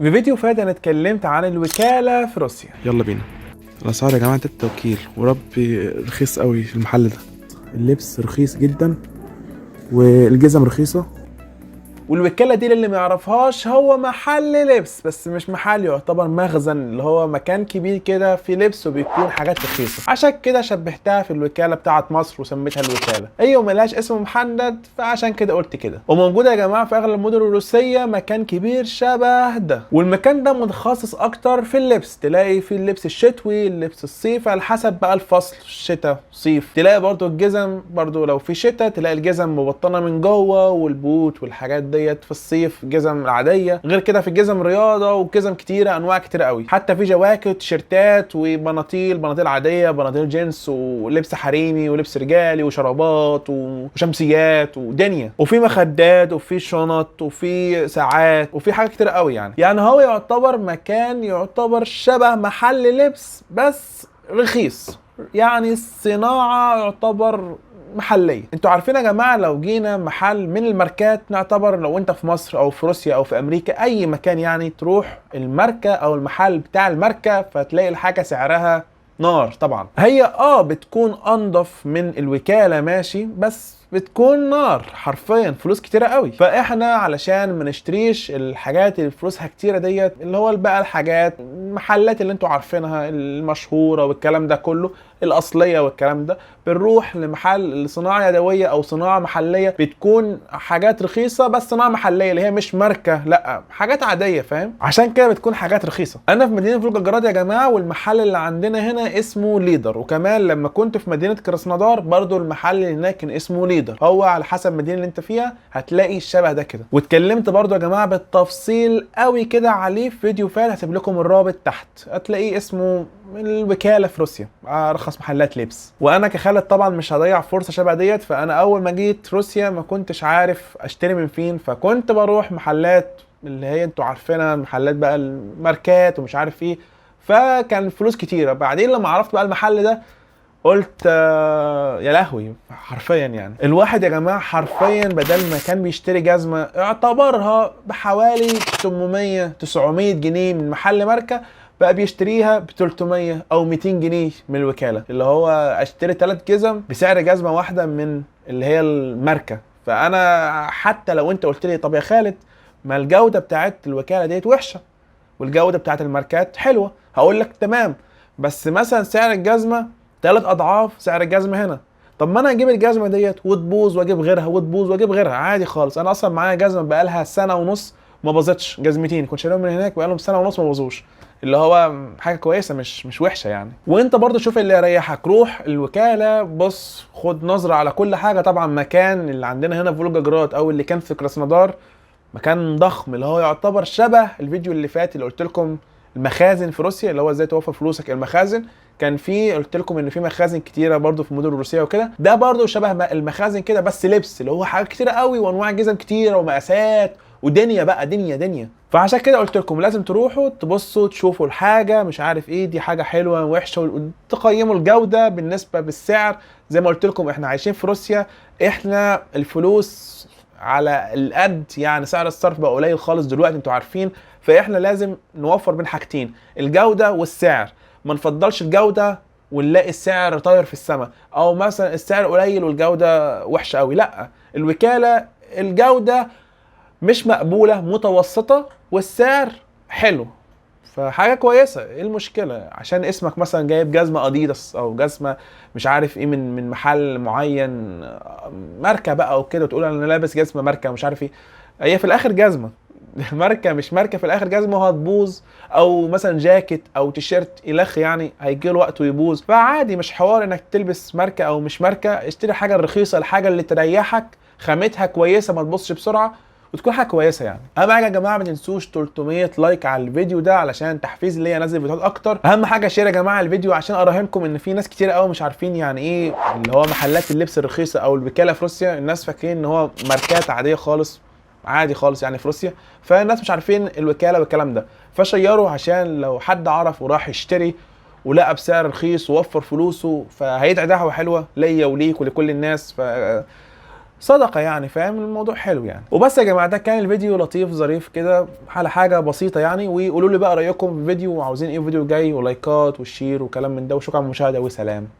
في فيديو فات انا اتكلمت عن الوكالة في روسيا. يلا بينا. الاسعار يا جماعه التوكيل وربي رخيص قوي في المحل ده. اللبس رخيص جدا والجزم رخيصه. والوكالة دي اللي ما يعرفهاش هو محل لبس، بس مش محل، يعتبر مخزن، اللي هو مكان كبير كده في لبس وبيكون حاجات رخيصة. عشان كده شبهتها في الوكالة بتاعت مصر وسميتها الوكالة. هي وملهاش اسم محدد، فعشان كده قلت كده. وموجودة يا جماعة في اغلب المدن الروسية مكان كبير شبه ده، والمكان ده متخصص اكتر في اللبس. تلاقي في اللبس الشتوي، اللبس الصيفي، على حسب بقى الفصل، شتاء صيف. تلاقي برضو الجزم، برضو لو في شتاء تلاقي الجزم مبطنة من جوه، والبوت والحاجات ديت في الصيف جزم العاديه. غير كده في جزم رياضه وجزم كتيره، انواع كتيره قوي. حتى في جواكت، تيشيرتات، وبناطيل، بناطيل عاديه، بناطيل جينز، ولبس حريمي، ولبس رجالي، وشرابات، وشمسيات، ودنيا. وفي مخدات، وفي شنط، وفي ساعات، وفي حاجات كتيره قوي. يعني هو يعتبر مكان، يعتبر شبه محل لبس بس رخيص. يعني الصناعه يعتبر محليه. انتوا عارفين يا جماعه، لو جينا محل من الماركات، نعتبر لو انت في مصر او في روسيا او في امريكا، اي مكان يعني، تروح الماركه او المحل بتاع الماركه، فتلاقي الحاجه سعرها نار. طبعا هي بتكون انضف من الوكاله، ماشي، بس بتكون نار حرفيا، فلوس كتيره قوي. فاحنا علشان ما نشتريش الحاجات اللي فلوسها كتيره ديت، اللي هو بقى الحاجات المحلات اللي انتوا عارفينها المشهوره والكلام ده كله، الاصليه والكلام ده، بنروح لمحل صناعه يدويه او صناعه محليه، بتكون حاجات رخيصه، بس صناعه محليه اللي هي مش ماركه، لا، حاجات عاديه، فاهم؟ عشان كده بتكون حاجات رخيصه. انا في مدينه فولجراد يا جماعه، والمحل اللي عندنا هنا اسمه ليدر. وكمان لما كنت في مدينه كراسنودار برضو المحل اللي هناك كان اسمه ليدر. هو على حسب المدينه اللي انت فيها هتلاقي الشبه ده كده. واتكلمت برضو يا جماعه بالتفصيل قوي كده عليه في فيديو فات، هسيب لكم الرابط تحت، هتلاقيه اسمه الوكاله في روسيا، ارخص محلات لبس. وانا كخالد طبعا مش هضيع فرصه شبه ديت. فانا اول ما جيت روسيا ما كنتش عارف اشتري من فين، فكنت بروح محلات اللي هي انتوا عارفينها، محلات بقى الماركات ومش عارف ايه. فكان فلوس كتيره. بعدين لما عرفت بقى المحل ده، قلت يا لهوي، حرفيا يعني الواحد يا جماعه حرفيا بدل ما كان بيشتري جزمه اعتبرها بحوالي 800 900 جنيه من محل ماركه، بقى بيشتريها ب 300 او 200 جنيه من الوكاله. اللي هو اشتري 3 جزم بسعر جزمه واحده من اللي هي الماركه. فانا حتى لو انت قلت لي طب يا خالد، ما الجوده بتاعت الوكاله ديت وحشه والجوده بتاعت الماركات حلوه، هقول لك تمام، بس مثلا سعر الجزمه 3 اضعاف سعر الجزمه هنا. طب ما انا اجيب الجزمه ديت وتبوظ، واجيب غيرها وتبوظ، واجيب غيرها عادي خالص. انا اصلا معايا جزمه بقالها سنه ونص ما باظتش، جزمتين كنت شاريهم من هناك بقالهم سنه ونص ما باظوش، اللي هو حاجه كويسه، مش وحشه يعني. وانت برضو شوف اللي يريحك، روح الوكاله، بص، خد نظره على كل حاجه. طبعا مكان اللي عندنا هنا في فولجراد او اللي كان في كراسنودار مكان ضخم، اللي هو يعتبر شبه الفيديو اللي فات اللي قلت لكم المخازن في روسيا، اللي هو ازاي توفر فلوسك. المخازن كان في، قلت لكم ان في مخازن كتيره برضو في المدن الروسيه وكده، ده برضو شبه المخازن كده، بس لبس، اللي هو حاجات كتيره قوي، وانواع جزم كتيره، ومقاسات، ودنيا بقى، دنيا. فعشان كده قلت لكم لازم تروحوا تبصوا تشوفوا الحاجه، مش عارف ايه دي حاجه حلوه وحشه، وتقيموا الجوده بالنسبه بالسعر. زي ما قلت لكم احنا عايشين في روسيا، احنا الفلوس على القد، يعني سعر الصرف بقى قليل خالص دلوقتي، انتوا عارفين. فاحنا لازم نوفر بين حاجتين، الجوده والسعر. ما نفضلش الجوده ونلاقي السعر طاير في السماء، او مثلا السعر قليل والجوده وحشه قوي. لا، الوكاله الجوده مش مقبوله، متوسطه، والسعر حلو، فحاجه كويسه. ايه المشكله عشان اسمك مثلا جايب جزمه اديداس او جزمه مش عارف ايه من محل معين، ماركه بقى وكده، وتقول انا لابس جزمه ماركه مش عارف ايه؟ هي في الاخر جزمه ماركه مش ماركه، في الاخر جزمه وهتبوظ. او مثلا جاكيت او تيشيرت الخ، يعني هيجي له وقت ويبوظ. فعادي، مش حوار انك تلبس ماركه او مش ماركه. اشتري حاجه الرخيصه، الحاجه اللي تريحك، خامتها كويسه، ما تبصش بسرعه، وتكون حاجه كويسه يعني. اهم حاجه يا جماعه ما تنسوش 300 لايك على الفيديو ده علشان تحفيز ليا انزل فيديوهات اكتر. اهم حاجه شير يا جماعه الفيديو، عشان اراهنكم ان في ناس كتير قوي مش عارفين يعني ايه اللي هو محلات اللبس الرخيصه او الوكاله في روسيا. الناس فاكرين ان هو ماركات عاديه خالص، عادي خالص يعني في روسيا. فالناس مش عارفين الوكاله والكلام ده. فشيروا عشان لو حد عرف وراح يشتري ولقى بسعر رخيص ووفر فلوسه، فهيدعي دعوه حلوه ليا وليك ولكل الناس. صدقه يعني، فاهم الموضوع حلو يعني. وبس يا جماعه، ده كان الفيديو لطيف ظريف كده على حاجه بسيطه يعني. وقولوا لي بقى رايكم في الفيديو وعاوزين ايه فيديو جاي، ولايكات والشير وكلام من ده. وشكرا على المشاهده وسلام.